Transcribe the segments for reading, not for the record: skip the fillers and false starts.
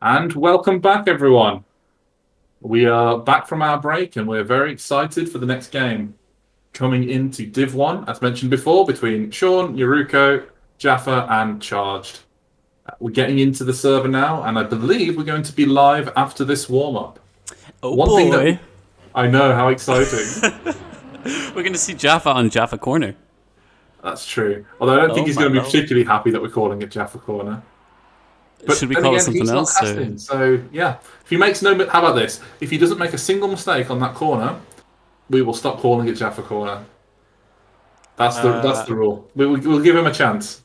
And welcome back, everyone. We are back from our break and we're very excited for the next game. Coming into Div 1, as mentioned before, between Sean, Nyaruko, Jaffa, and Charged. We're getting into the server now, and I believe we're going to be live after this warm-up. Oh One thing boy. that I know, how exciting. We're going to see Jaffa on Jaffa Corner. That's true. Although I don't think Oh he's my going to be lord. particularly happy that we're calling it Jaffa Corner. But Should we then call it again, something he's not else? Or? casting, so yeah. If he makes no, how about this? If he doesn't make a single mistake on that corner, we will stop calling it Jaffa Corner. That's the rule. We'll give him a chance.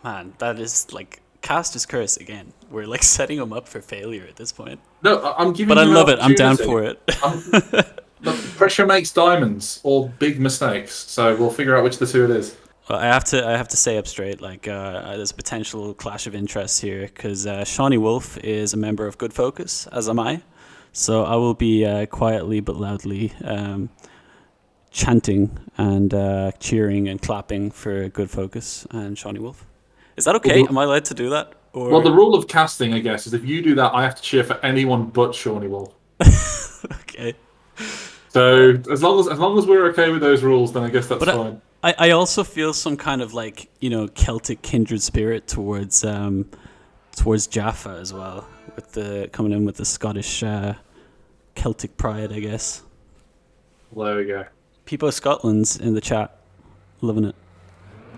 Man, that is like Caster's curse again. We're like setting him up for failure at this point. No, I'm giving But I him an love it. I'm down opportunity. for it. Look, pressure makes diamonds or big mistakes, so we'll figure out which of the two it is. Well, I have to say up straight, like there's a potential clash of interests here because Seanywolf is a member of Good Focus, as am I. So I will be quietly but loudly chanting and cheering and clapping for Good Focus and Seanywolf. Is that okay? Well, Am I allowed to do that? well, Or the rule of casting, I guess, is if you do that, I have to cheer for anyone but Seanywolf. okay? So as long as we're okay with those rules, then I guess that's But fine. I also feel some kind of like Celtic kindred spirit towards Jaffa as well, with the coming in with the Scottish Celtic pride, I guess. Well, there we go. People of Scotland's in the chat, loving it.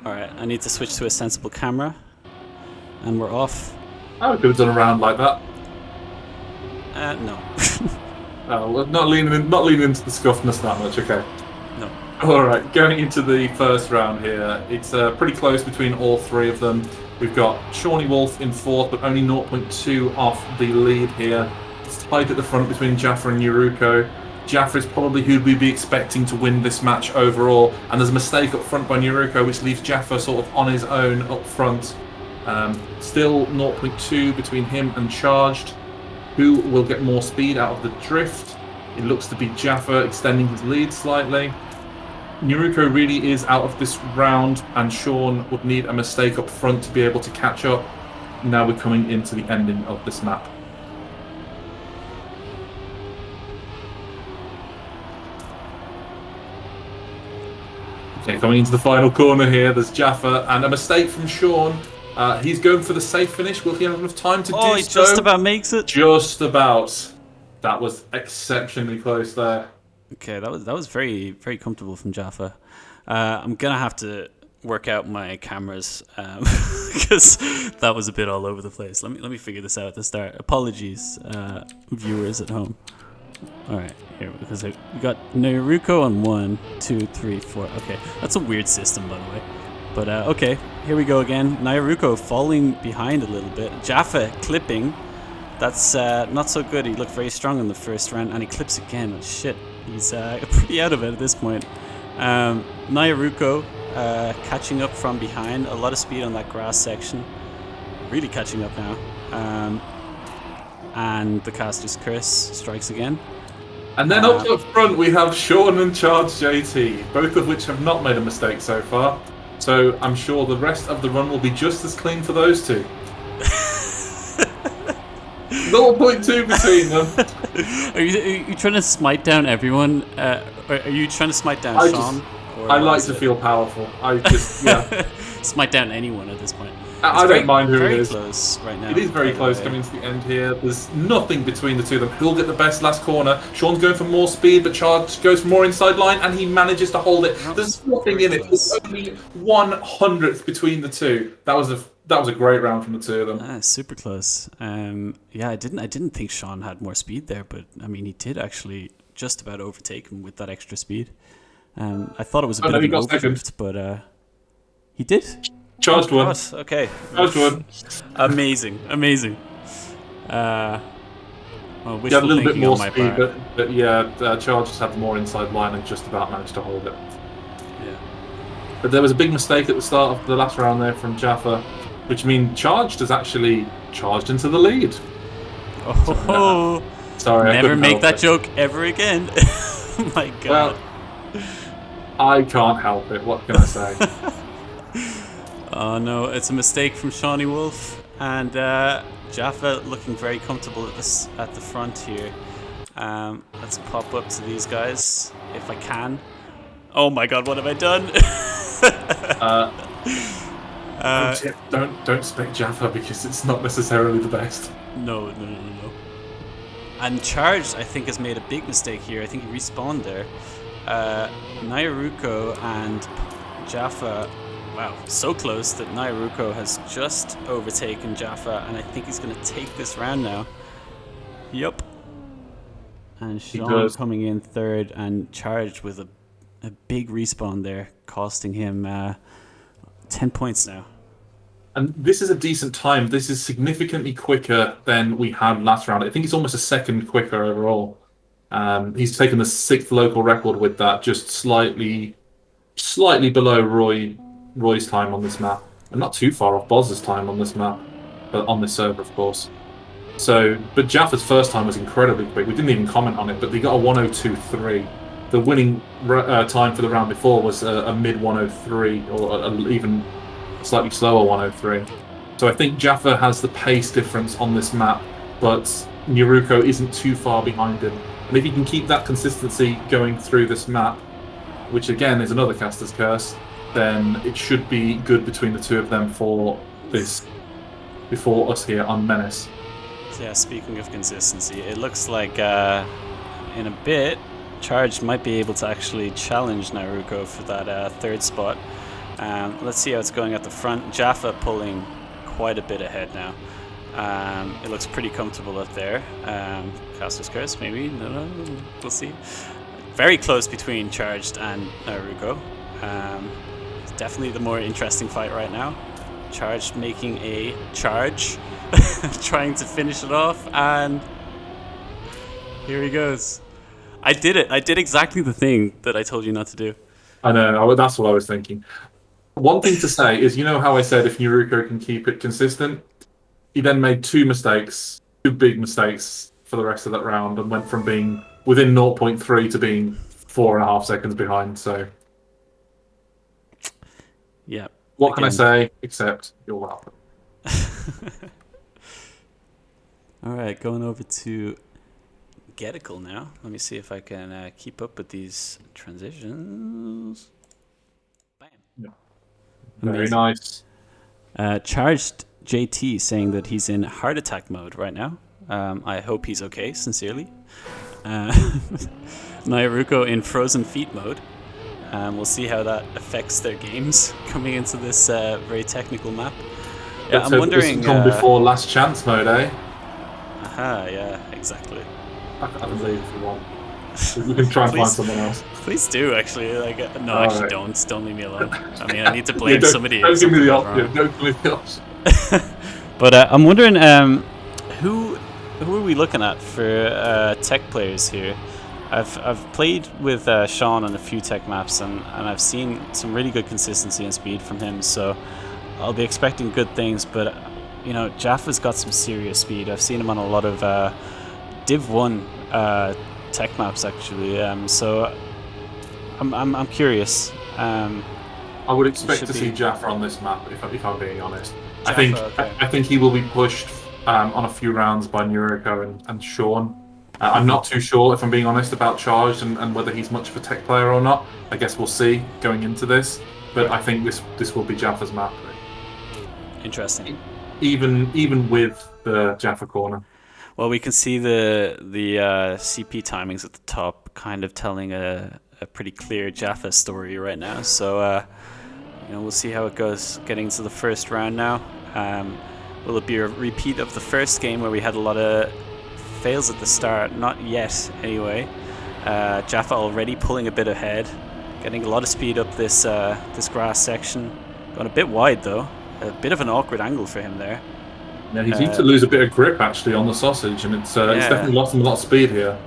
All right, I need to switch to a sensible camera, and we're off. I could have done a round like that. No, Oh, well, not leaning into the scuffness that much. Okay. no. All right, going into the first round here, it's pretty close between all three of them. We've got Seanywolf in fourth, but only 0.2 off the lead here. It's tight at the front between Jaffa and Nyaruko. Jaffa is probably who we'd be expecting to win this match overall, and there's a mistake up front by Nyaruko, which leaves Jaffa sort of on his own up front. Still 0.2 between him and Charged. Who will get more speed out of the drift? It looks to be Jaffa extending his lead slightly. Nyaruko really is out of this round, and Sean would need a mistake up front to be able to catch up. Now we're coming into the ending of this map. Okay, coming into the final corner here, there's Jaffa, and a mistake from Sean. He's going for the safe finish. Will he have enough time to do so? He just about makes it. Just about. That was exceptionally close there. Okay, that was very very comfortable from Jaffa. I'm gonna have to work out my cameras because that was a bit all over the place. Let me figure this out at the start. Apologies, viewers at home. All right, here because we got Nyaruko on 1, 2, 3, 4. Okay, that's a weird system by the way. But okay, here we go again. Nyaruko falling behind a little bit. Jaffa clipping. That's not so good. He looked very strong in the first round, and he clips again. Shit, he's pretty out of it at this point. Nyaruko catching up from behind. A lot of speed on that grass section. Really catching up now. And the caster's curse strikes again. And then up front we have Sean and ChargedJT, both of which have not made a mistake so far. So I'm sure the rest of the run will be just as clean for those two. 0.2 between them. Are you trying to smite down everyone? Are you trying to smite down Sean? I like to feel powerful. I just, yeah. Smite down anyone at this point. I don't mind who it is. Very close right now. It is very close coming to the end here. There's nothing between the two of them. Who'll get the best last corner? Sean's going for more speed, but Charge goes for more inside line, and he manages to hold it. There's nothing in it. There's only 1/100th between the two. That was a great round from the two of them. Super close. Yeah, I didn't think Sean had more speed there, but I mean he did actually just about overtake him with that extra speed. I thought it was a bit of an overdrift, but he did. Charged one. Okay. Charged one. Amazing. Well, Yeah, a little bit more speed, part. but yeah, Charge just had more inside line and just about managed to hold it. Yeah. But there was a big mistake at the start of the last round there from Jaffa, which means Charged has actually charged into the lead. Oh, sorry, never make that joke ever again. My God. Well, I can't help it. What can I say? Oh no, it's a mistake from Seanywolf. And Jaffa looking very comfortable at the front here. Let's pop up to these guys if I can. Oh my god, what have I done? Don't spec Jaffa because it's not necessarily the best. No. And Charged, I think, has made a big mistake here. I think he respawned there. Nyaruko and Jaffa, wow, so close that Nyaruko has just overtaken Jaffa, and I think he's going to take this round now. Yup. And Sean coming in third, and Charged with a big respawn there, costing him 10 points now. And this is a decent time. This is significantly quicker than we had last round. I think it's almost a second quicker overall. He's taken the 6th local record with that, just slightly below Roy's time on this map, and not too far off Boz's time on this map, but on this server, of course. So, but Jaffa's first time was incredibly quick. We didn't even comment on it, but they got a 102.3. The winning time for the round before was a mid 103, or even slightly slower 103. So I think Jaffa has the pace difference on this map, but Nyaruko isn't too far behind him. And if he can keep that consistency going through this map, which again is another caster's curse, then it should be good between the two of them for this, before us here on Menace. So yeah, speaking of consistency, it looks like in a bit, Charged might be able to actually challenge Nyaruko for that third spot. Let's see how it's going at the front. Jaffa pulling quite a bit ahead now. It looks pretty comfortable up there. Caster's Curse, maybe? No, we'll see. Very close between Charged and Nyaruko. It's definitely the more interesting fight right now. Charged making a charge, trying to finish it off, and here he goes. I did it. I did exactly the thing that I told you not to do. I know, that's what I was thinking. One thing to say is, you know how I said if Nyaruko can keep it consistent? He then made two big mistakes for the rest of that round, and went from being within 0.3 to being 4.5 seconds behind, so... Yeah. What can I say, except you're welcome. Alright, going over to Getical now. Let me see if I can keep up with these transitions. Bam. Yeah. Very nice. ChargedJT saying that he's in heart attack mode right now. I hope he's okay, sincerely. Nyaruko in frozen feet mode. We'll see how that affects their games coming into this very technical map. Yeah, I'm wondering. This has come before last chance mode, eh? Aha, yeah, exactly. I can leave if you want. We can try and find someone else. Please do, actually. No, actually, right. Don't leave me alone. I mean, I need to blame somebody. Don't give me the option. Don't give me the option. But I'm wondering, who are we looking at for tech players here? I've played with Sean on a few tech maps, and I've seen some really good consistency and speed from him. So I'll be expecting good things. But you know, Jaffa's got some serious speed. I've seen him on a lot of Div 1 tech maps actually. So I'm curious. I would expect to see Jaffa on this map if I'm being honest. Jaffa, I think he will be pushed on a few rounds by Nyaruko and Sean. I'm not too sure, if I'm being honest, about Charged and whether he's much of a tech player or not. I guess we'll see going into this. But I think this will be Jaffa's map. Interesting. Even with the Jaffa corner. Well, we can see the CP timings at the top, kind of telling a pretty clear Jaffa story right now. So we'll see how it goes. Getting to the first round now. Will it be a repeat of the first game where we had a lot of fails at the start? Not yet, anyway. Jaffa already pulling a bit ahead, getting a lot of speed up this grass section. Going a bit wide though, a bit of an awkward angle for him there. Yeah, he seems to lose a bit of grip actually on the sausage, and it's definitely lost him a lot of speed here.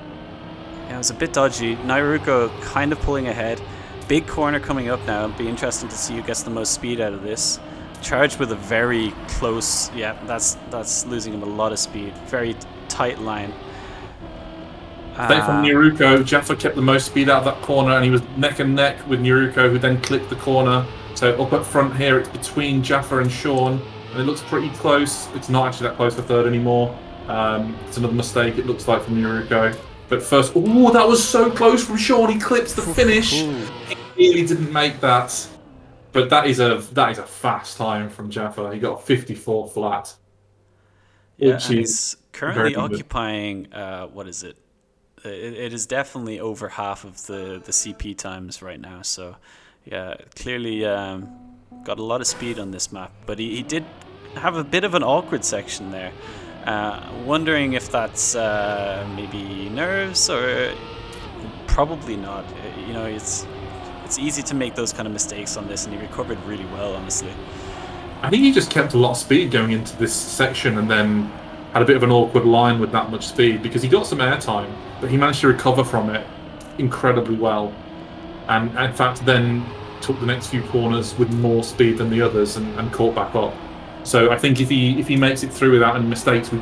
Yeah, it was a bit dodgy. Nyaruko kind of pulling ahead. Big corner coming up now. It'll be interesting to see who gets the most speed out of this. Charged with a very close, yeah, that's losing him a lot of speed. Very tight line. From Nyaruko, Jaffa kept the most speed out of that corner, and he was neck and neck with Nyaruko, who then clipped the corner. So up at front here, it's between Jaffa and Sean. and it looks pretty close. It's not actually that close for third anymore. It's another mistake, it looks like, from Nyaruko. But first, oh, that was so close from Sean. He clips the finish. He really didn't make that. But that is a fast time from Jaffa. He got 54 flat. Yeah, and he's currently occupying, what is it? It is definitely over half of the CP times right now. So, yeah, clearly got a lot of speed on this map. But he did have a bit of an awkward section there. Wondering if that's maybe nerves or probably not. You know, it's easy to make those kind of mistakes on this, and he recovered really well, honestly. I think he just kept a lot of speed going into this section and then had a bit of an awkward line with that much speed because he got some airtime, but he managed to recover from it incredibly well. And in fact, then took the next few corners with more speed than the others and caught back up. So I think if he makes it through without any mistakes, we're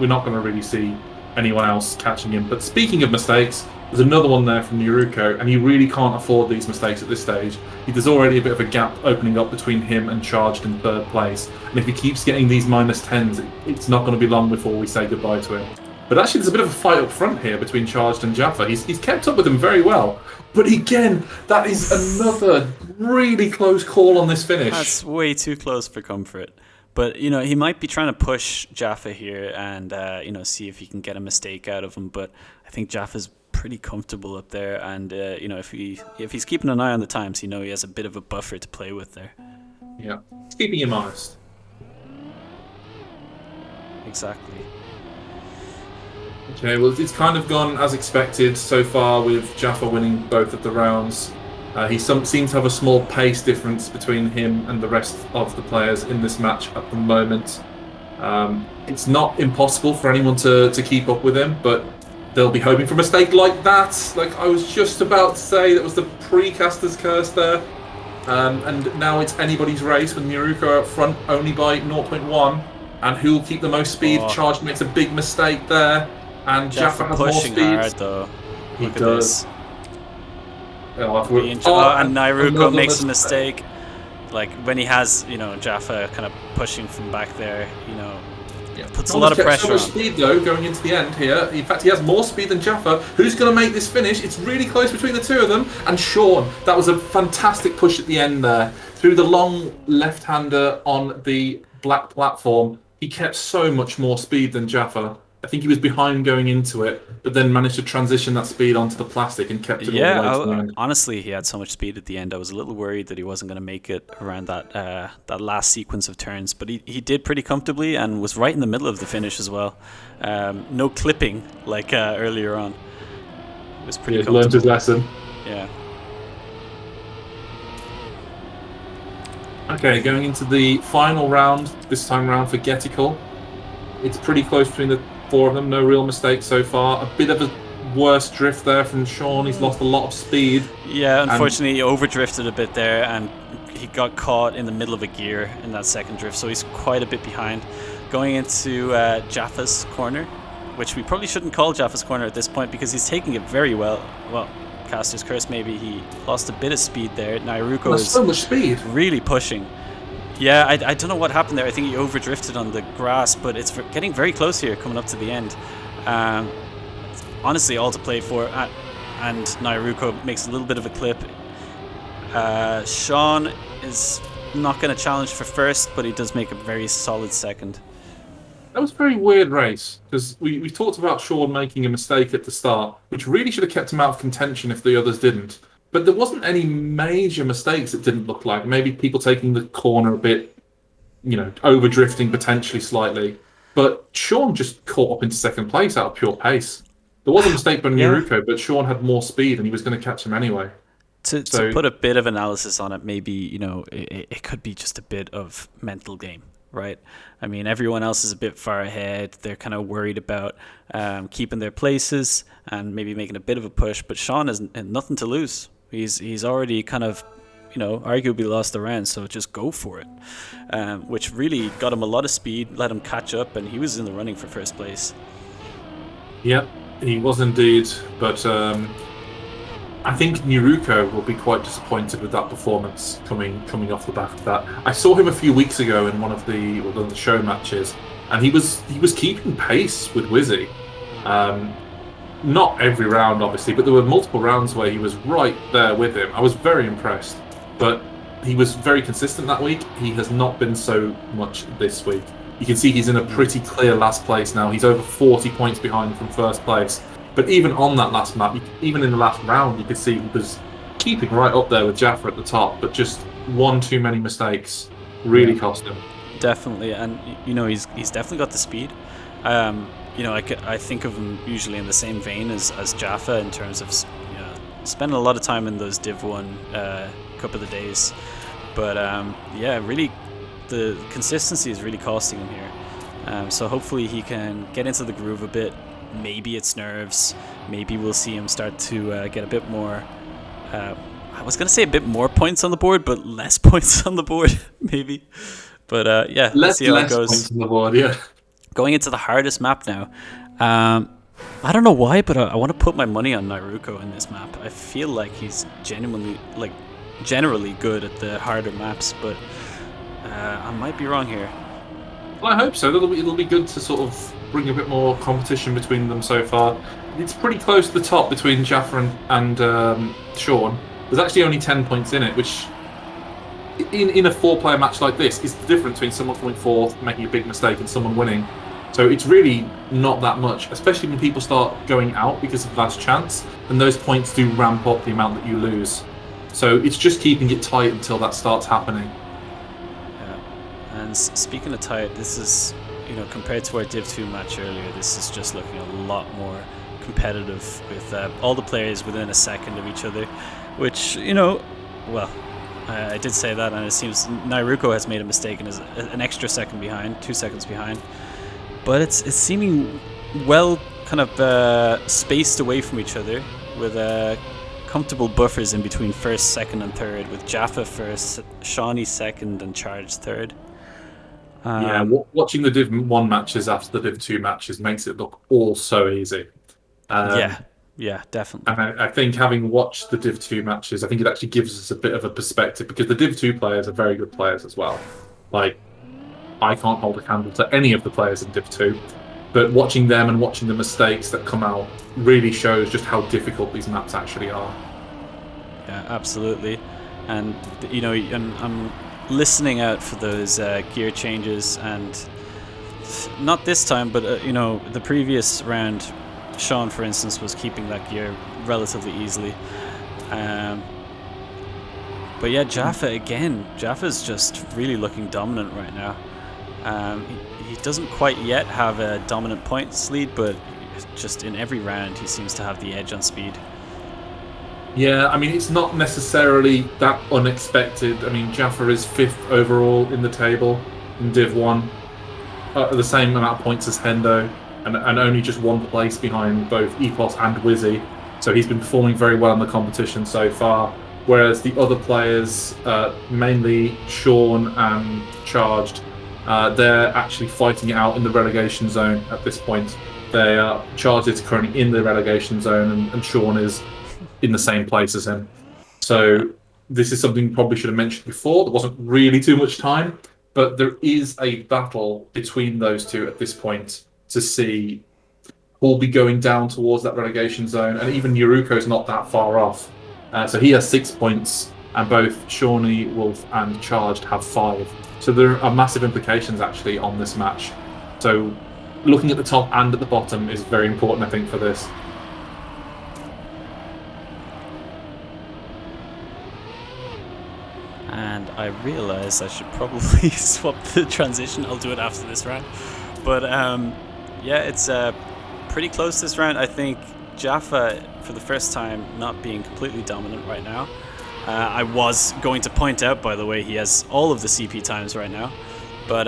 not going to really see anyone else catching him. But speaking of mistakes, there's another one there from Nyaruko, and he really can't afford these mistakes at this stage. There's already a bit of a gap opening up between him and Charged in third place. And if he keeps getting these -10s, it's not going to be long before we say goodbye to him. But actually, there's a bit of a fight up front here between Charged and Jaffa. He's kept up with him very well. But again, that is another really close call on this finish. That's way too close for comfort. But, you know, he might be trying to push Jaffa here and, you know, see if he can get a mistake out of him. But I think Jaffa's pretty comfortable up there. And, you know, if he's keeping an eye on the times, you know, he has a bit of a buffer to play with there. Yeah, it's keeping him honest. Exactly. Okay, well, it's kind of gone as expected so far with Jaffa winning both of the rounds. He seems to have a small pace difference between him and the rest of the players in this match at the moment. It's not impossible for anyone to keep up with him, but they'll be hoping for a mistake like that. Like I was just about to say, that was the precaster's curse there. And now it's anybody's race with Nyaruko out front only by 0.1. And who'll keep the most speed? Oh. Charged makes a big mistake there. And Jaffa has more speed. Hard, though. He does. And Nyaruko makes a mistake. Like when he has, you know, Jaffa kind of pushing from back there, you know, puts a lot of pressure on. So much speed though going into the end here. In fact, he has more speed than Jaffa. Who's going to make this finish? It's really close between the two of them. And Sean, that was a fantastic push at the end there through the long left-hander on the black platform. He kept so much more speed than Jaffa. I think he was behind going into it, but then managed to transition that speed onto the plastic and kept it all the way to the end. Honestly, he had so much speed at the end. I was a little worried that he wasn't going to make it around that last sequence of turns, but he did pretty comfortably and was right in the middle of the finish as well. No clipping like earlier on. It was pretty comfortable. Learned his lesson. Yeah. Okay, going into the final round, this time round for Getical. It's pretty close between the four of them, no real mistakes so far. A bit of a worse drift there from Sean. He's lost a lot of speed. Yeah, unfortunately, he overdrifted a bit there, and he got caught in the middle of a gear in that second drift, so he's quite a bit behind. Going into Jaffa's corner, which we probably shouldn't call Jaffa's corner at this point because he's taking it very well. Well, Caster's Curse, maybe he lost a bit of speed there. Nyaruko is so much speed. Really pushing. Yeah, I don't know what happened there. I think he overdrifted on the grass, but it's getting very close here, coming up to the end. Honestly, all to play for, and Nyaruko makes a little bit of a clip. Sean is not going to challenge for first, but he does make a very solid second. That was a very weird race, because we talked about Sean making a mistake at the start, which really should have kept him out of contention if the others didn't. But there wasn't any major mistakes, it didn't look like. Maybe people taking the corner a bit, you know, over-drifting potentially slightly. But Sean just caught up into second place out of pure pace. There was a mistake by Nyaruko, but Sean had more speed and he was going to catch him anyway. To put a bit of analysis on it, maybe, you know, it could be just a bit of mental game, right? I mean, everyone else is a bit far ahead. They're kind of worried about keeping their places and maybe making a bit of a push. But Sean has nothing to lose. He's already kind of, you know, arguably lost the round, so just go for it. Which really got him a lot of speed, let him catch up, and he was in the running for first place. Yeah, he was indeed. But I think Nyaruko will be quite disappointed with that performance coming off the back of that. I saw him a few weeks ago in one of the show matches, and he was keeping pace with Wizzy. Not every round, obviously, but there were multiple rounds where he was right there with him. I was very impressed, but he was very consistent that week. He has not been so much this week. You can see he's in a pretty clear last place now. He's over 40 points behind from first place. But even on that last map, even in the last round, you could see he was keeping right up there with Jaffa at the top, but just one too many mistakes really cost him. Definitely, and he's definitely got the speed. I think of him usually in the same vein as Jaffa in terms of spending a lot of time in those Div 1 couple of days. But really, the consistency is really costing him here. So hopefully he can get into the groove a bit. Maybe it's nerves. Maybe we'll see him start to get a bit more. I was gonna say a bit more points on the board, but less points on the board, maybe. But let's see how it goes. Points on the board, yeah. Going into the hardest map now. I don't know why, but I want to put my money on Nyaruko in this map. I feel like he's generally good at the harder maps, but I might be wrong here. Well, I hope so. It'll be good to sort of bring a bit more competition between them so far. It's pretty close to the top between Jaffa and Sean. There's actually only 10 points in it, which in a 4-player match like this is the difference between someone coming fourth, making a big mistake, and someone winning. So it's really not that much, especially when people start going out because of last chance, and those points do ramp up the amount that you lose. So it's just keeping it tight until that starts happening. Yeah. And speaking of tight, this is, compared to our Div 2 match earlier, this is just looking a lot more competitive with all the players within a second of each other, which, I did say that, and it seems Nyaruko has made a mistake and is an extra second behind, 2 seconds behind. But it's seeming well kind of spaced away from each other with comfortable buffers in between first, second, and third, with Jaffa first, Shawnee second, and Charged third. Watching the Div 1 matches after the Div 2 matches makes it look all so easy. Yeah, definitely. And I think having watched the Div 2 matches, I think it actually gives us a bit of a perspective, because the Div 2 players are very good players as well. Like, I can't hold a candle to any of the players in Div 2, but watching them and watching the mistakes that come out really shows just how difficult these maps actually are. Yeah, absolutely. And, I'm listening out for those gear changes, and not this time, but, the previous round, Sean, for instance, was keeping that gear relatively easily. But yeah, Jaffa again. Jaffa's just really looking dominant right now. He doesn't quite yet have a dominant points lead, but just in every round he seems to have the edge on speed. Yeah, I mean, it's not necessarily that unexpected. I mean, Jaffa is 5th overall in the table in Div 1, the same amount of points as Hendo, and only just 1 place behind both Epos and Wizzy. So he's been performing very well in the competition so far. Whereas the other players, mainly Sean and Charged, they're actually fighting it out in the relegation zone at this point. Charged is currently in the relegation zone, and Sean is in the same place as him. So this is something we probably should have mentioned before. There wasn't really too much time, but there is a battle between those two at this point to see who'll be going down towards that relegation zone, and even Nyaruko's not that far off. So he has 6 points, and both Seanywolf and Charged have 5. So there are massive implications actually on this match. So looking at the top and at the bottom is very important, I think, for this. And I realise I should probably swap the transition. I'll do it after this round. But it's pretty close this round. I think Jaffa, for the first time, not being completely dominant right now. I was going to point out, by the way, he has all of the CP times right now. But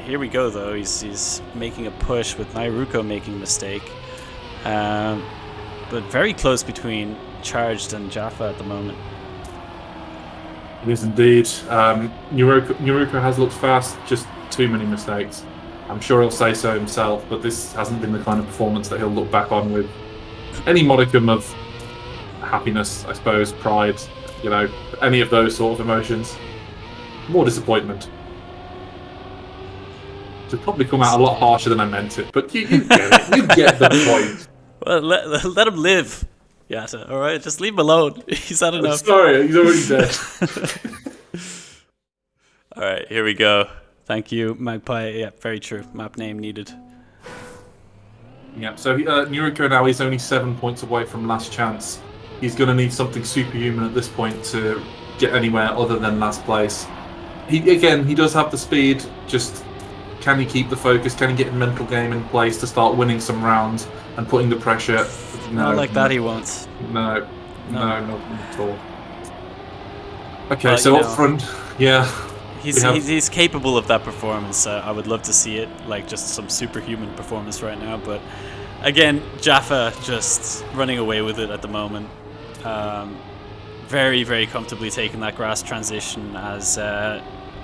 here we go, though. He's making a push with Nyaruko making a mistake. But very close between Charged and Jaffa at the moment. It is indeed. Nyaruko has looked fast, just too many mistakes. I'm sure he'll say so himself, but this hasn't been the kind of performance that he'll look back on with any modicum of happiness, I suppose, pride, any of those sort of emotions. More disappointment. It's probably come out a lot harsher than I meant it, but you get it. You get the point. Well, let him live, Yata. All right, just leave him alone. He's had enough. Sorry, he's already dead. All right, here we go. Thank you, Magpie. Yeah, very true. Map name needed. Yeah, so Nyaruko now is only 7 points away from last chance. He's going to need something superhuman at this point to get anywhere other than last place. He does have the speed, just can he keep the focus? Can he get a mental game in place to start winning some rounds and putting the pressure? No, not like that he won't. No, not at all. Okay, so up front, yeah. He's capable of that performance. I would love to see it, like just some superhuman performance right now. But again, Jaffa just running away with it at the moment. Very, very comfortably taking that grass transition as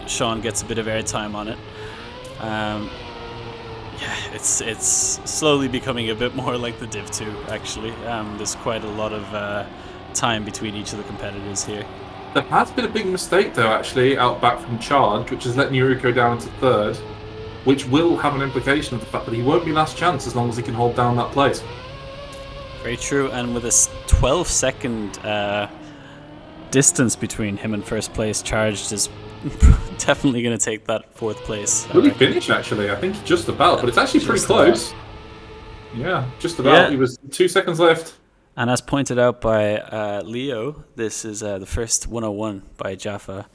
Sean gets a bit of airtime on it. It's slowly becoming a bit more like the Div 2, actually. There's quite a lot of time between each of the competitors here. There has been a big mistake, though, actually, out back from Charge, which has let Nyaruko down into third, which will have an implication of the fact that he won't be last chance as long as he can hold down that place. Very true, and with a 12-second distance between him and first place, Charged is definitely going to take that fourth place. Will he finish, actually? I think just about, but it's actually pretty close. Yeah, just about. Yeah. He was 2 seconds left. And as pointed out by Leo, this is the first 101 by Jaffa.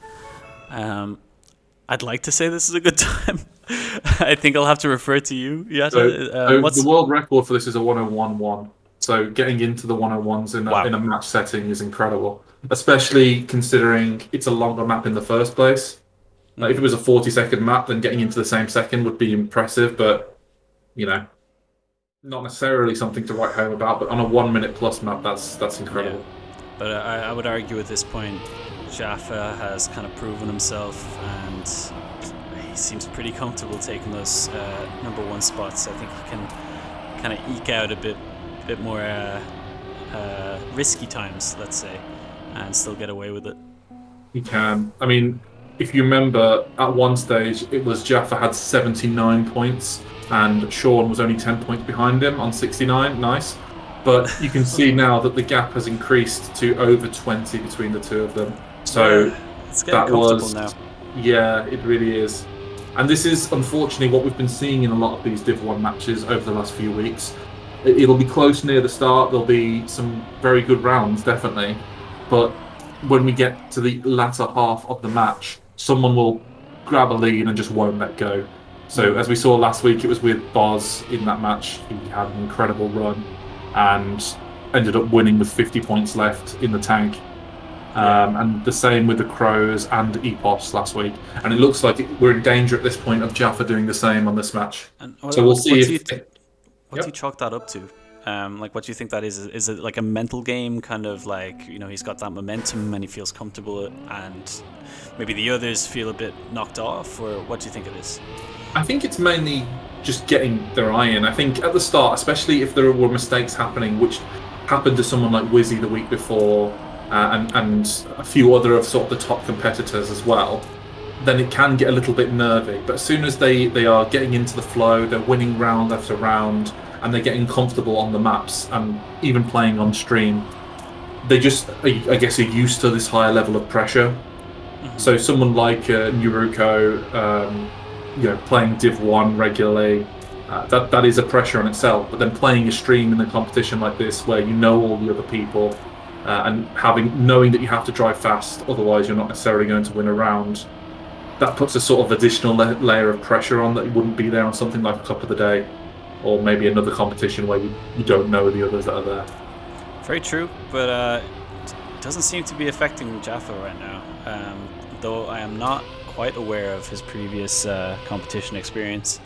I'd like to say this is a good time. I think I'll have to refer to you, Yata. So the world record for this is a 101.1. So getting into the 101s in a match setting is incredible, especially considering it's a longer map in the first place. Like if it was a 40-second map, then getting into the same second would be impressive, but not necessarily something to write home about. But on a 1 minute plus map, that's incredible. Yeah. But I would argue at this point, Jaffa has kind of proven himself, and he seems pretty comfortable taking those number one spots. I think he can kind of eke out a bit more risky times, let's say, and still get away with it. He can. I mean, if you remember, at one stage, it was Jaffa had 79 points, and Sean was only 10 points behind him on 69. Nice. But you can see now that the gap has increased to over 20 between the two of them. So it's getting comfortable now. Yeah, it really is. And this is unfortunately what we've been seeing in a lot of these Div 1 matches over the last few weeks. It'll be close near the start. There'll be some very good rounds, definitely. But when we get to the latter half of the match, someone will grab a lead and just won't let go. So as we saw last week, it was with Boz in that match. He had an incredible run and ended up winning with 50 points left in the tank. And the same with the Crows and Epos last week. And it looks like we're in danger at this point of Jaffa doing the same on this match. So we'll see what do you chalk that up to? What do you think that is? Is it like a mental game, kind of like, he's got that momentum and he feels comfortable and maybe the others feel a bit knocked off, or what do you think it is? I think it's mainly just getting their eye in. I think at the start, especially if there were mistakes happening, which happened to someone like Wizzy the week before, and a few other of sort of the top competitors as well, then it can get a little bit nervy. But as soon as they are getting into the flow, they're winning round after round, and they're getting comfortable on the maps and even playing on stream, they just, I guess, are used to this higher level of pressure. Mm-hmm. So someone like Nyaruko, playing Div 1 regularly, that is a pressure on itself. But then playing a stream in a competition like this, where you know all the other people, and knowing that you have to drive fast, otherwise you're not necessarily going to win a round, that puts a sort of additional layer of pressure on that wouldn't be there on something like a Cup of the Day, or maybe another competition where you don't know the others that are there. Very true, but it doesn't seem to be affecting Jaffa right now, though I am not quite aware of his previous competition experience.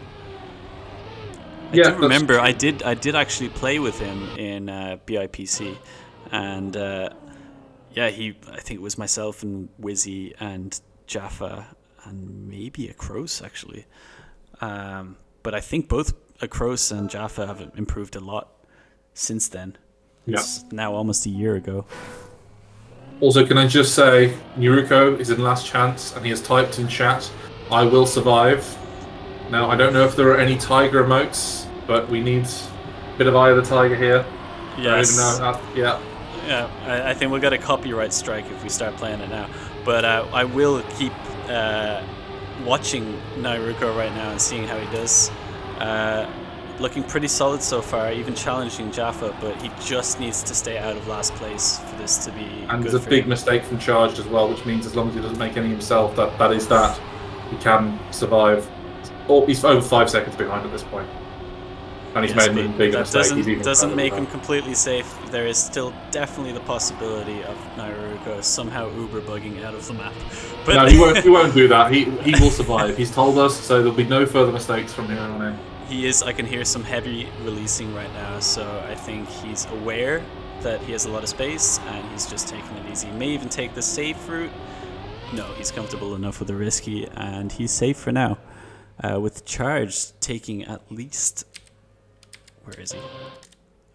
I do remember I did actually play with him in BIPC, and I think it was myself and Wizzy and Jaffa and maybe Akros actually, but I think both Akros and Jaffa have improved a lot since then. Yeah. It's now almost a year ago. Also, can I just say, Nyaruko is in last chance, and he has typed in chat, "I will survive." Now, I don't know if there are any tiger emotes, but we need a bit of Eye of the Tiger here. Yes. I don't even know. Yeah. Yeah, I think we'll get a copyright strike if we start playing it now. But I will keep watching Nyaruko right now and seeing how he does. Looking pretty solid so far, even challenging Jaffa, but he just needs to stay out of last place for this to be And good there's a for big him. mistake from Charged as well, which means as long as he doesn't make any himself, that is that. He can survive. Oh, he's over 5 seconds behind at this point. And he's made an even bigger mistake. He's even doesn't further make behind. him completely safe. There is still definitely the possibility of Nyaruko somehow uber bugging out of the map. But No, he won't do that. He will survive. He's told us, so there'll be no further mistakes from here on in. he is. I can hear some heavy releasing right now, so I think he's aware that he has a lot of space and he's just taking it easy. He may even take the safe route. No, he's comfortable enough with the risky, and he's safe for now. With Charge taking at least... Where is he?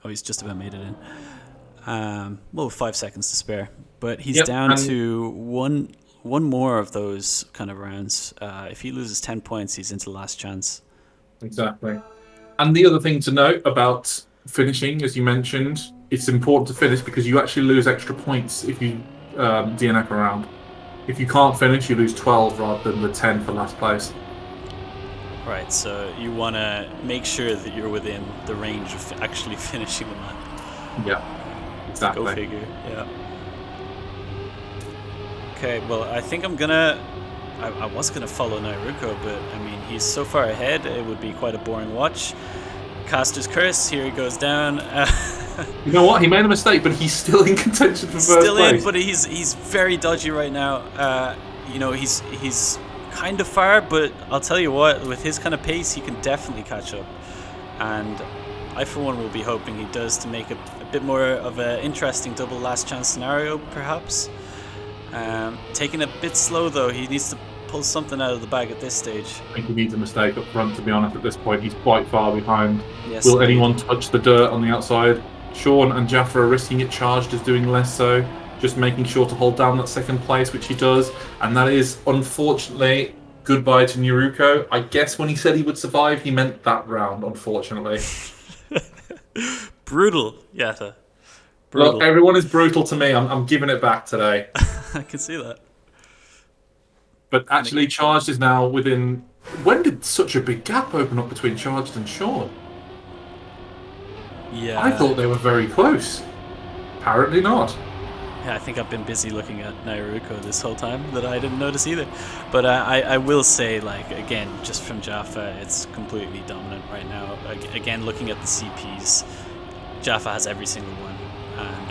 Oh, he's just about made it in. Well, 5 seconds to spare. But he's down to one more of those kind of rounds. If he loses 10 points, he's into last chance. Exactly. And the other thing to note about finishing, as you mentioned, it's important to finish because you actually lose extra points if you DNF around. If you can't finish, you lose 12 rather than the 10 for last place. Right, so you want to make sure that you're within the range of actually finishing the map. Yeah, exactly. Go figure, yeah. Okay, well, I think I'm gonna... I was gonna follow Nyaruko, but, I mean, he's so far ahead, it would be quite a boring watch. Caster's Curse, here he goes down. You know what? He made a mistake, but he's still in contention for first place. Still in, but he's very dodgy right now. You know, he's kind of far, but I'll tell you what, with his kind of pace, he can definitely catch up. And I, for one, will be hoping he does to make a bit more of an interesting double last chance scenario, perhaps. Taking a bit slow, though. He needs to pull something out of the bag at this stage. I think he needs a mistake up front, to be honest, at this point. He's quite far behind. Yes, Will indeed. anyone touch the dirt on the outside? Sean and Jaffa are risking it. Charged is doing less so. Just making sure to hold down that second place, which he does. And that is, unfortunately, goodbye to Nyaruko. I guess when he said he would survive, he meant that round, unfortunately. Brutal, Yatta. Brutal. Look, everyone is brutal to me. I'm giving it back today. I can see that. But actually, Charged is now within... When did such a big gap open up between Charged and Sean? Yeah. I thought they were very close. Apparently not. Yeah, I think I've been busy looking at Nyaruko this whole time that I didn't notice either. But I will say, like, again, just from Jaffa, it's completely dominant right now. Again, looking at the CPs, Jaffa has every single one. And,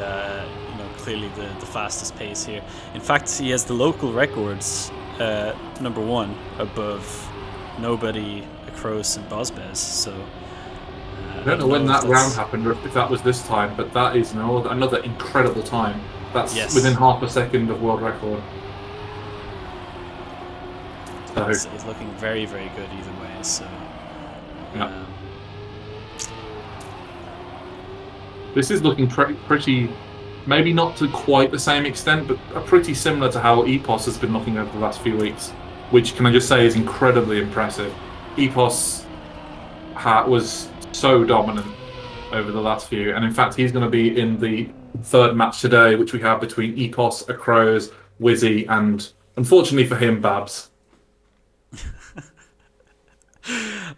you know, clearly the fastest pace here. In fact, he has the local records, #1, above Nobody, Akros, and Bosbez. So... I don't know when that round happened or if that was this time, but that is another incredible time. That's within half a second of world record. So it's looking very, very good either way. So yeah. This is looking pretty, maybe not to quite the same extent, but pretty similar to how EPOS has been looking over the last few weeks, which, can I just say, is incredibly impressive. EPOS was so dominant over the last few, and in fact he's going to be in the third match today, which we have between Epos, Akros, Wizzy, and unfortunately for him, Babs.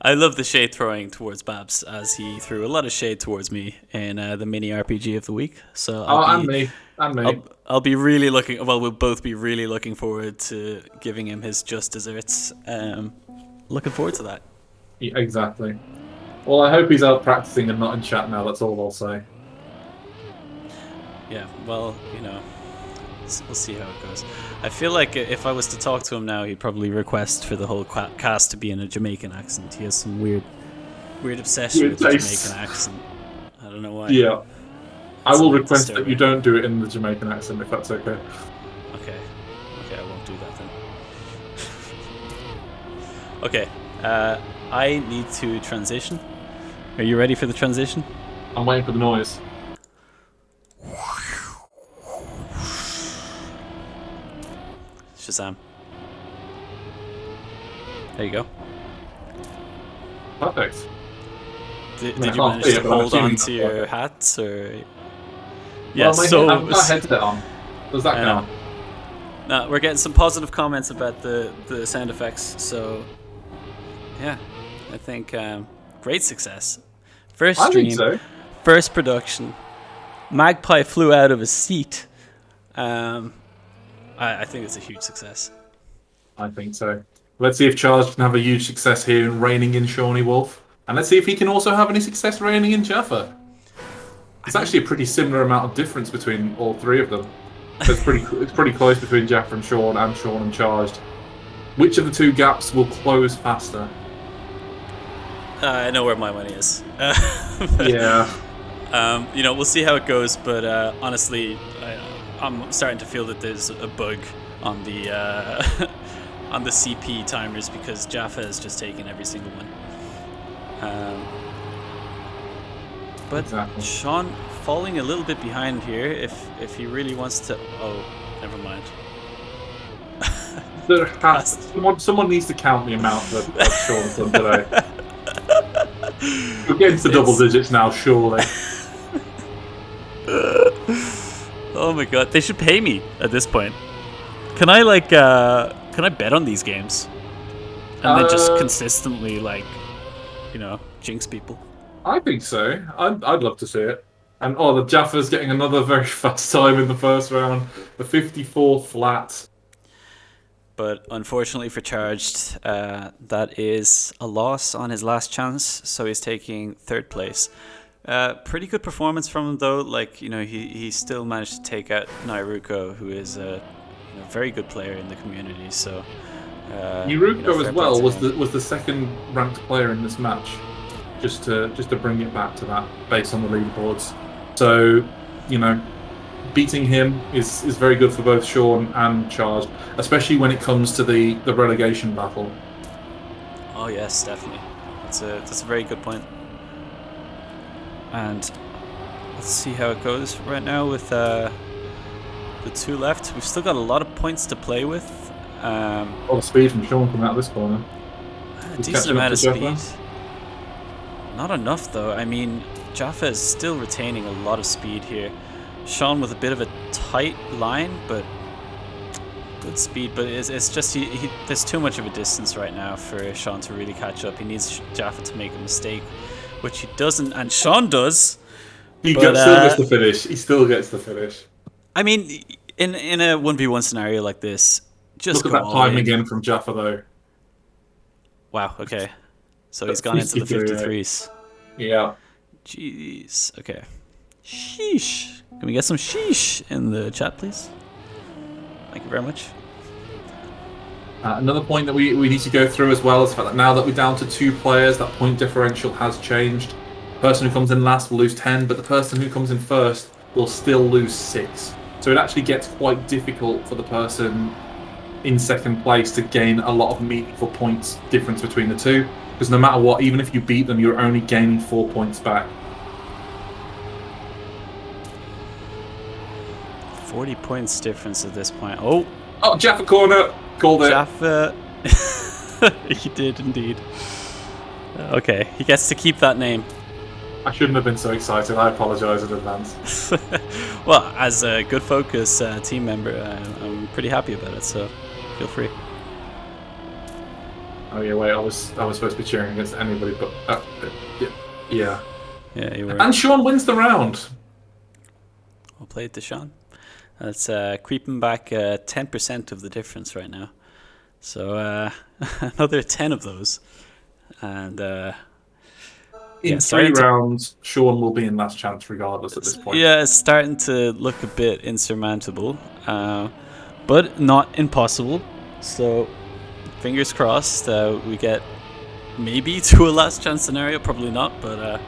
I love the shade throwing towards Babs, as he threw a lot of shade towards me in the mini RPG of the week. So and me. I'll be really looking. Well, we'll both be really looking forward to giving him his just desserts. Looking forward to that. Yeah, exactly. Well, I hope he's out practicing and not in chat now. That's all I'll say. Yeah, well, you know, we'll see how it goes. I feel like if I was to talk to him now, he'd probably request for the whole cast to be in a Jamaican accent. He has some weird obsession with the Jamaican accent. I don't know why. Yeah. I will request that you don't do it in the Jamaican accent, if that's okay. Okay, I won't do that then. Okay, I need to transition. Are you ready for the transition? I'm waiting for the noise. Shazam. There you go. Perfect. Did I you can't manage see to it, but I'm hold on assuming to that's your perfect. hats, or? Well, Yes. I've got a headset on. Does that I know. count? No, we're getting some positive comments about the sound effects. So, yeah, I think great success. First I think stream, so. first production. Magpie flew out of his seat. I think it's a huge success. I think so. Let's see if Charles can have a huge success here in reining in Seanywolf. And let's see if he can also have any success reining in Jaffa. It's actually a pretty similar amount of difference between all three of them. It's pretty close between Jaffa and Sean and Charged. Which of the two gaps will close faster? I know where my money is. Yeah. We'll see how it goes. But honestly, I'm starting to feel that there's a bug on the on the CP timers because Jaffa has just taken every single one. But Exactly. Sean falling a little bit behind here. If he really wants to, never mind. Someone needs to count the amount that Sean's done today. We're getting to double digits now, surely. Oh my god, they should pay me at this point. Can I bet on these games? And then just consistently jinx people. I think so. I'd love to see it. And the Jaffa's getting another very fast time in the first round. The 54 flat. But unfortunately for Charged, that is a loss on his last chance, so he's taking third place. Pretty good performance from him though. He still managed to take out Nyaruko, who is a very good player in the community. So Nyaruko as well was the the second ranked player in this match. Just to bring it back to that based on the leaderboards. So, beating him is very good for both Sean and Charged, especially when it comes to the relegation battle. Oh yes, definitely. That's a very good point. And let's see how it goes right now with the two left. We've still got a lot of points to play with. A lot of speed from Sean coming out of this corner. A decent amount of speed. Not enough though. I mean, Jaffa is still retaining a lot of speed here. Sean with a bit of a tight line, but good speed. But it's just there's too much of a distance right now for Sean to really catch up. He needs Jaffa to make a mistake, which he doesn't, and Sean does. Still gets the finish. He still gets the finish. I mean, in a 1v1 scenario like this, just look go at that all time in. again from Jaffa though. Wow. Okay. So he's gone into the 53s. Yeah. Jeez. Okay. Sheesh. Can we get some sheesh in the chat, please? Thank you very much. Another point that we need to go through as well is the fact that now that we're down to 2 players, that point differential has changed. The person who comes in last will lose 10, but the person who comes in first will still lose 6. So it actually gets quite difficult for the person in second place to gain a lot of meaningful points difference between the two. Because no matter what, even if you beat them, you're only gaining 4 points back. 40 points difference at this point. Oh, Jaffa corner! Called it. Jaffa. He did indeed. Okay, he gets to keep that name. I shouldn't have been so excited. I apologise in advance. Well, as a Good Focus team member, I'm pretty happy about it, so feel free. Oh yeah, wait. I was supposed to be cheering against anybody, but yeah. Yeah, you were. And Sean wins the round. We'll play it to Sean. That's creeping back 10% of the difference right now. So another 10 of those, and in 3 rounds, Sean will be in last chance regardless at this point. Yeah, it's starting to look a bit insurmountable, but not impossible. So fingers crossed we get maybe to a last chance scenario. Probably not, but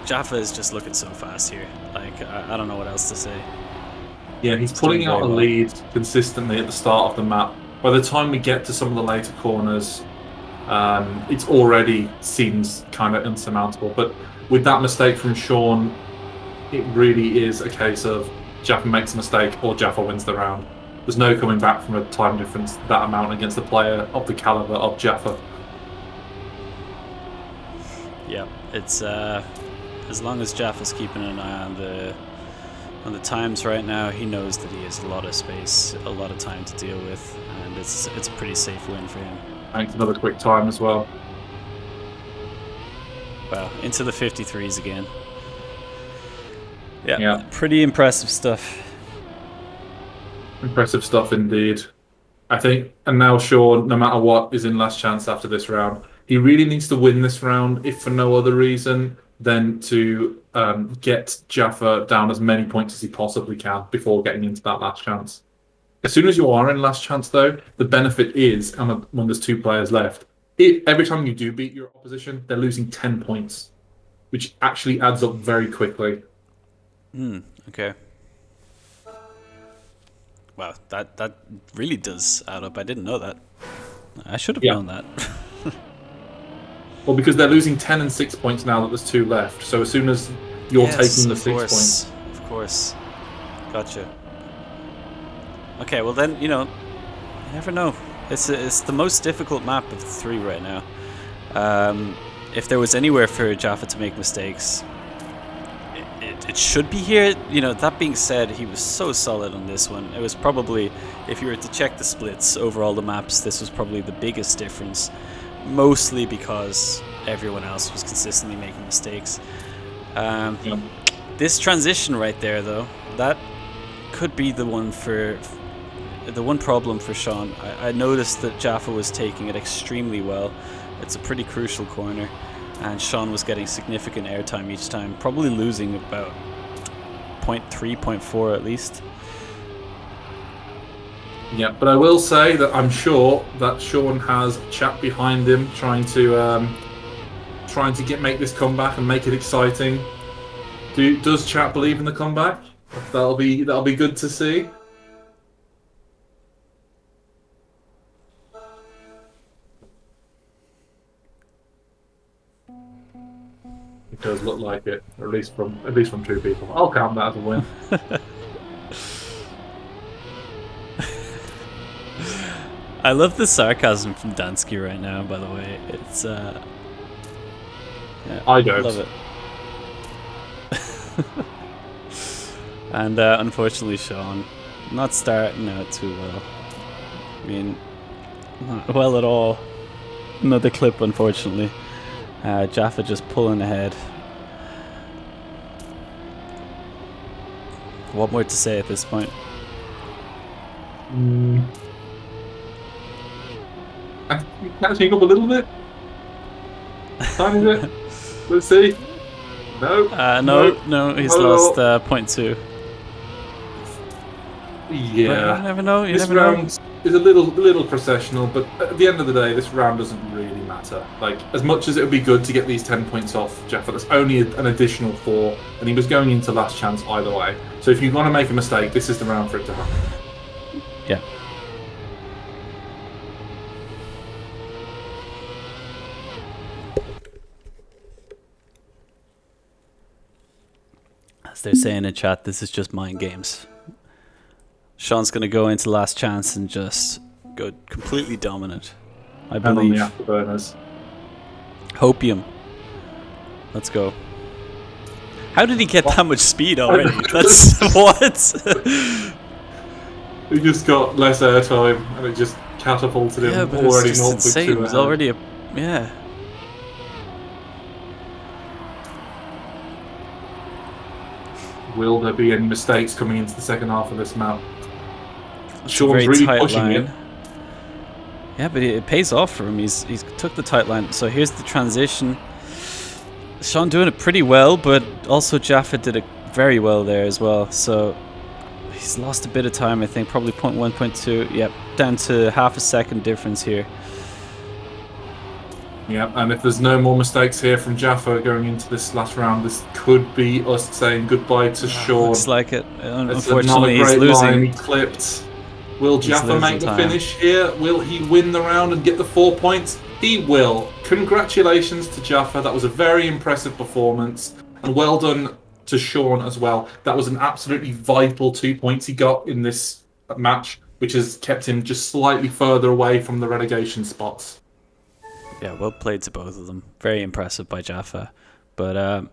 Jaffa is just looking so fast here. Like I don't know what else to say. Yeah, he's pulling out a lead consistently at the start of the map. By the time we get to some of the later corners, it's already seems kind of insurmountable. But with that mistake from Sean, it really is a case of Jaffa makes a mistake or Jaffa wins the round. There's no coming back from a time difference that amount against a player of the caliber of Jaffa. Yeah, it's as long as Jaffa's keeping an eye on the times right now, he knows that he has a lot of space, a lot of time to deal with, and it's a pretty safe win for him. Thanks, another quick time as well. Wow, into the 53s again. Yeah, pretty impressive stuff. Impressive stuff indeed. I think, and now Sean, no matter what, is in last chance after this round. He really needs to win this round, if for no other reason than to get Jaffa down as many points as he possibly can before getting into that last chance. As soon as you are in last chance, though, the benefit is, and when there's 2 players left, every time you do beat your opposition, they're losing 10 points, which actually adds up very quickly. Okay. Wow, that really does add up. I didn't know that. I should have known that. Well, because they're losing 10 and 6 points now that there's 2 left. So as soon as you're taking the 6 points. Of course. Gotcha. Okay, well then, you never know. It's the most difficult map of the 3 right now. If there was anywhere for Jaffa to make mistakes, it should be here. That being said, he was so solid on this one. It was probably, if you were to check the splits over all the maps, this was probably the biggest difference. Mostly because everyone else was consistently making mistakes. This transition right there, though, that could be the one problem for Sean. I noticed that Jaffa was taking it extremely well. It's a pretty crucial corner, and Sean was getting significant airtime each time, probably losing about 0.3, 0.4 at least. Yeah, but I will say that I'm sure that Sean has chat behind him trying to make this comeback and make it exciting. Does chat believe in the comeback? That'll be good to see. It does look like it, at least from 2 people. I'll count that as a win. I love the sarcasm from Dansky right now, by the way. It's I don't. Love it. And unfortunately, Sean not starting out too well. I mean, not well at all. Another clip, unfortunately. Jaffa just pulling ahead. What more to say at this point? Catching up a little bit. Tiny bit. Let's see. No. He's lost 0.2. Yeah. But you never know. This round is a little processional, but at the end of the day, this round doesn't really matter. Like, as much as it would be good to get these 10 points off Jaffa, that's only an additional 4, and he was going into last chance either way. So if you're going to make a mistake, this is the round for it to happen. Yeah. As they're saying in chat, this is just mind games. Sean's going to go into last chance and just go completely dominant. I believe. And on the afterburners. Hopium. Let's go. How did he get that much speed already? That's what? He just got less airtime and it just catapulted him. Yeah, but already it's just insane. It was already yeah. Will there be any mistakes coming into the second half of this map? Sean's really pushing it. Yeah, but it pays off for him. He's took the tight line. So here's the transition. Sean doing it pretty well, but also Jaffa did it very well there as well. So he's lost a bit of time, I think, probably 0.1, 0.2. Yep, down to half a second difference here. Yeah, and if there's no more mistakes here from Jaffa going into this last round, this could be us saying goodbye to Sean. Looks like it. It's Unfortunately, not a great he's losing. line. He clipped. Will Jaffa make the finish here? Will he win the round and get the 4 points? He will. Congratulations to Jaffa. That was a very impressive performance. And well done to Sean as well. That was an absolutely vital 2 points he got in this match. which has kept him just slightly further away from the relegation spots. Yeah, well played to both of them. Very impressive by Jaffa. But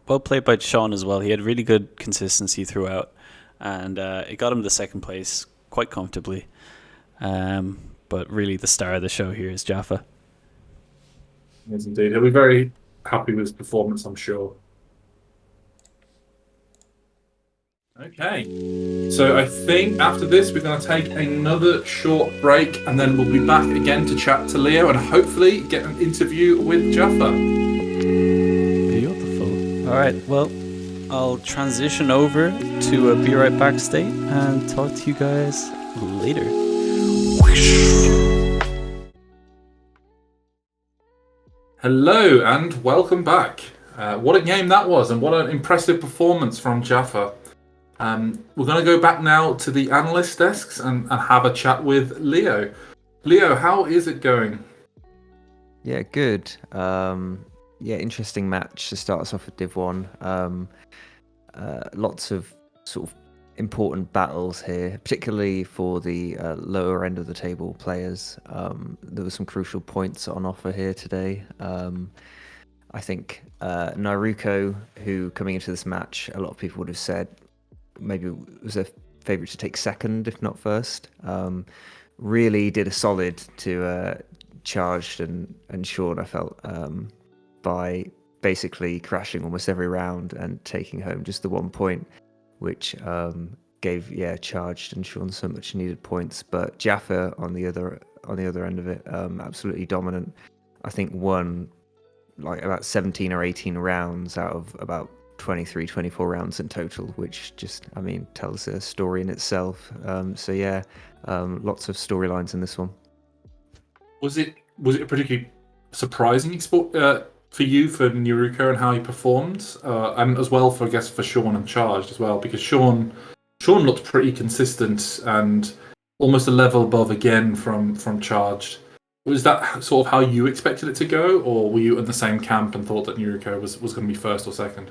well played by Sean as well. He had really good consistency throughout. And it got him to second place quite comfortably. But really the star of the show here is Jaffa. Yes, indeed. He'll be very happy with his performance, I'm sure. Okay, so I think after this we're going to take another short break and then we'll be back again to chat to Leo and hopefully get an interview with Jaffa. Beautiful. All right, well, I'll transition over to Be Right Back State and talk to you guys later. Hello and welcome back. What a game that was and what an impressive performance from Jaffa. We're going to go back now to the analyst desks and have a chat with Leo. Leo, how is it going? Yeah, good. Interesting match to start us off with Div 1. Lots of sort of important battles here, particularly for the lower end of the table players. There were some crucial points on offer here today. I think Nyaruko, who coming into this match, a lot of people would have said maybe was a favourite to take second, if not first. Really did a solid to Charged and Sean, I felt, by basically crashing almost every round and taking home just the 1 point, which gave Charged and Sean so much needed points. But Jaffa on the other end of it, absolutely dominant. I think won like about 17 or 18 rounds out of about 23, 24 rounds in total, which just, I mean, tells a story in itself. Lots of storylines in this one. Was it a particularly surprising for you for Nyaruko and how he performed, and as well for Sean and Charged as well, because Sean looked pretty consistent and almost a level above again from Charged. Was that sort of how you expected it to go, or were you in the same camp and thought that Nyaruko was going to be first or second?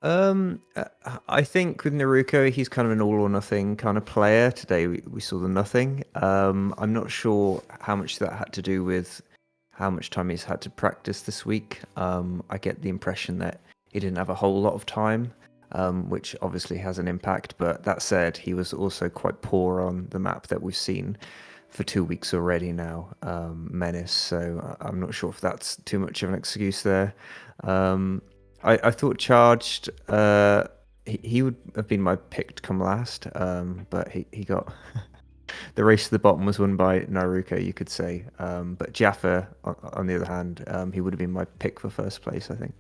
I think with Nyaruko, he's kind of an all or nothing kind of player. Today we saw the nothing. I'm not sure how much that had to do with how much time he's had to practice this week. I get the impression that he didn't have a whole lot of time, which obviously has an impact. But that said, he was also quite poor on the map that we've seen for 2 weeks already now, Menace. So I'm not sure if that's too much of an excuse there. I thought Charged, he would have been my pick to come last, but he got... the race to the bottom was won by Nyaruko, you could say. But Jaffa, on the other hand, he would have been my pick for first place, I think.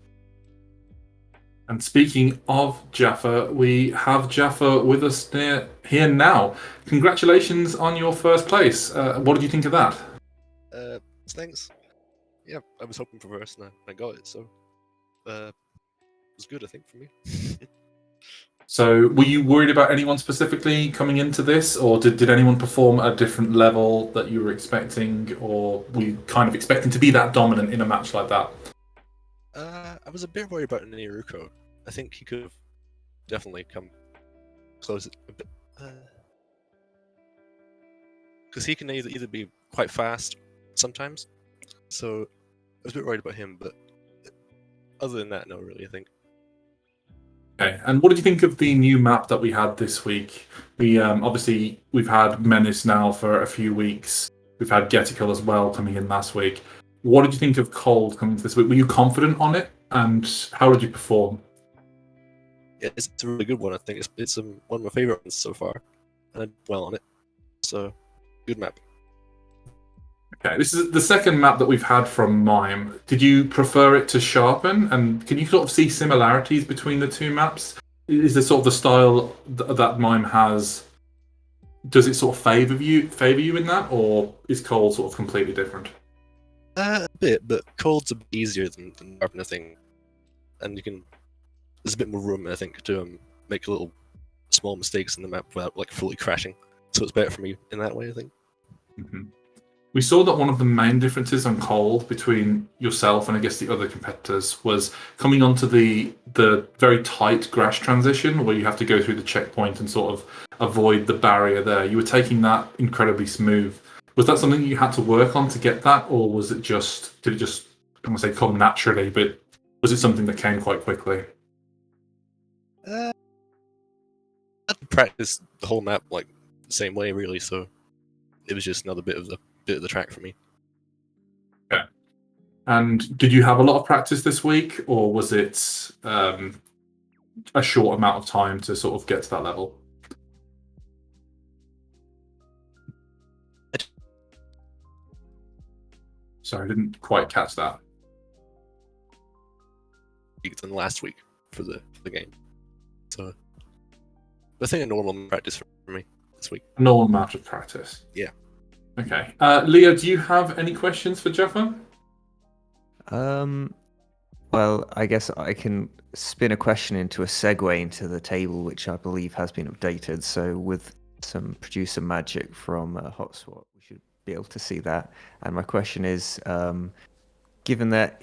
And speaking of Jaffa, we have Jaffa with us here now. Congratulations on your first place. What did you think of that? Thanks. Yeah, I was hoping for first and I got it, so it was good, I think, for me. So were you worried about anyone specifically coming into this, or did anyone perform at a different level that you were expecting, or were you kind of expecting to be that dominant in a match like that? I was a bit worried about Nyaruko. I think he could have definitely come close a bit. Because he can either be quite fast sometimes, so I was a bit worried about him, but other than that, no, really, I think. Okay, and what did you think of the new map that we had this week? We we've had Menace now for a few weeks. We've had Getical as well coming in last week. What did you think of Cold coming this week? Were you confident on it, and how did you perform? Yeah, it's a really good one. I think it's one of my favorite ones so far, and I did well on it. So, good map. Okay, this is the second map that we've had from Mime. Did you prefer it to Sharpen? And can you sort of see similarities between the two maps? Is there sort of the style that Mime has? Does it sort of favor you in that, or is Cold sort of completely different? A bit, but Cold's a bit easier than Sharpen, I think, and there's a bit more room, I think, to make little small mistakes in the map without like fully crashing. So it's better for me in that way, I think. Mm-hmm. We saw that one of the main differences on cold between yourself and I guess the other competitors was coming onto the very tight grass transition where you have to go through the checkpoint and sort of avoid the barrier there. You were taking that incredibly smooth. Was that something you had to work on to get that, or was it just did it just I don't want to say come naturally, but was it something that came quite quickly? I had to practice the whole map like the same way, really. So it was just another bit of the track for me. Yeah. And did you have a lot of practice this week, or was it a short amount of time to sort of get to that level? Sorry, I didn't quite catch that. Than last week for the game. So I think a normal practice for me this week. A normal amount of practice. Yeah. Okay. Leo, do you have any questions for Jaffa? Well, I guess I can spin a question into a segue into the table, which I believe has been updated. So with some producer magic from Hotspot, we should be able to see that. And my question is, given that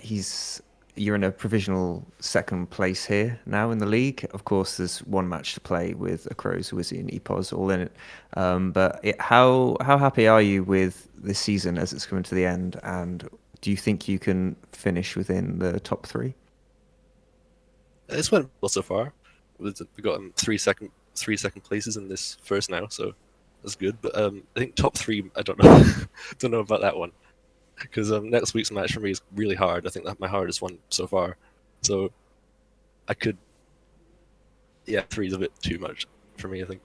you're in a provisional second place here now in the league. Of course, there's one match to play with Crows, Wizzy, and EPOS all in it. How happy are you with this season as it's coming to the end? And do you think you can finish within the top 3? It's went well so far. We've gotten 3 second places in this first now, so that's good. But I think top 3, I don't know, don't know about that one, because next week's match for me is really hard. I think that's my hardest one so far. So I could, 3 is a bit too much for me, I think.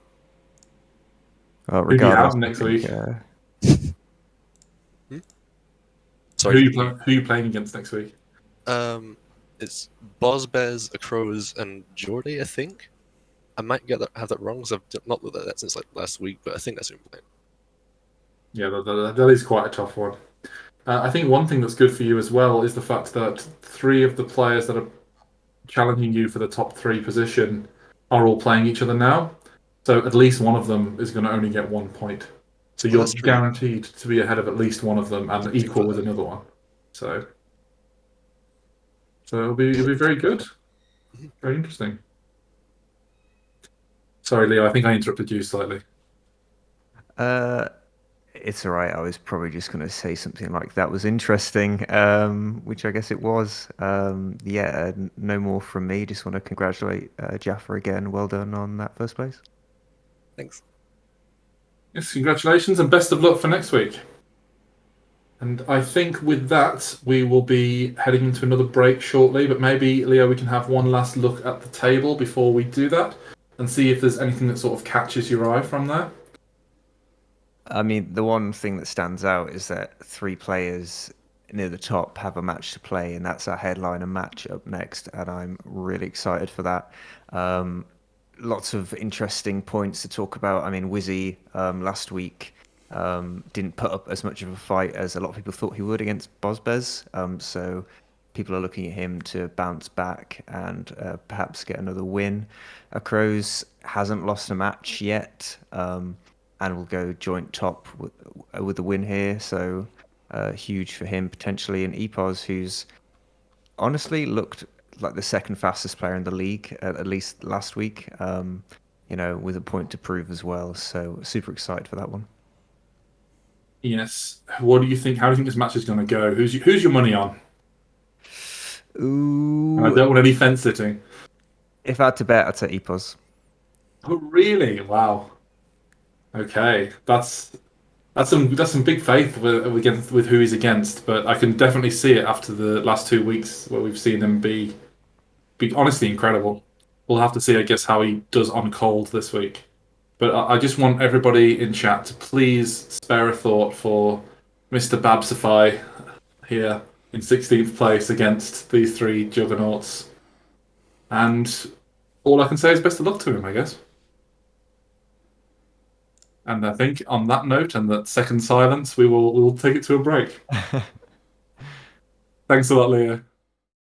Well, Who do you have regardless, next week? Sorry. Who are you playing against next week? It's Bozbez, Acrows, and Jordy, I think. I might have that wrong, because I've not looked at that since like last week, but I think that's who I'm playing. Yeah, that is quite a tough one. I think one thing that's good for you as well is the fact that 3 of the players that are challenging you for the top 3 position are all playing each other now. So at least one of them is going to only get 1 point. So you're That's true. guaranteed to be ahead of at least one of them and equal with another one. So it'll be very good. Very interesting. Sorry, Leo, I think I interrupted you slightly. It's all right. I was probably just going to say something like that was interesting, which I guess it was. No more from me. Just want to congratulate Jaffa again. Well done on that first place. Thanks. Yes, congratulations and best of luck for next week. And I think with that, we will be heading into another break shortly. But maybe, Leo, we can have one last look at the table before we do that and see if there's anything that sort of catches your eye from there. I mean, the one thing that stands out is that 3 players near the top have a match to play, and that's our headliner match up next, and I'm really excited for that. Lots of interesting points to talk about. I mean, Wizzy last week didn't put up as much of a fight as a lot of people thought he would against Bozbez, so people are looking at him to bounce back and perhaps get another win. Crows hasn't lost a match yet, and will go joint top with the win here, so huge for him potentially. And EPOS, who's honestly looked like the second fastest player in the league, at least last week, with a point to prove as well. So super excited for that one. Yes. What do you think? How do you think this match is going to go? Who's your money on? Ooh. And I don't want any fence sitting. If I had to bet, I'd say EPOS. Oh, really? Wow. Okay, that's some big faith with who he's against, but I can definitely see it after the last 2 weeks where we've seen him be honestly incredible. We'll have to see, I guess, how he does on cold this week. But I just want everybody in chat to please spare a thought for Mr. Babsify here in 16th place against these 3 juggernauts. And all I can say is best of luck to him, I guess. And I think on that note and that second silence, we will take it to a break. Thanks a lot, Leo.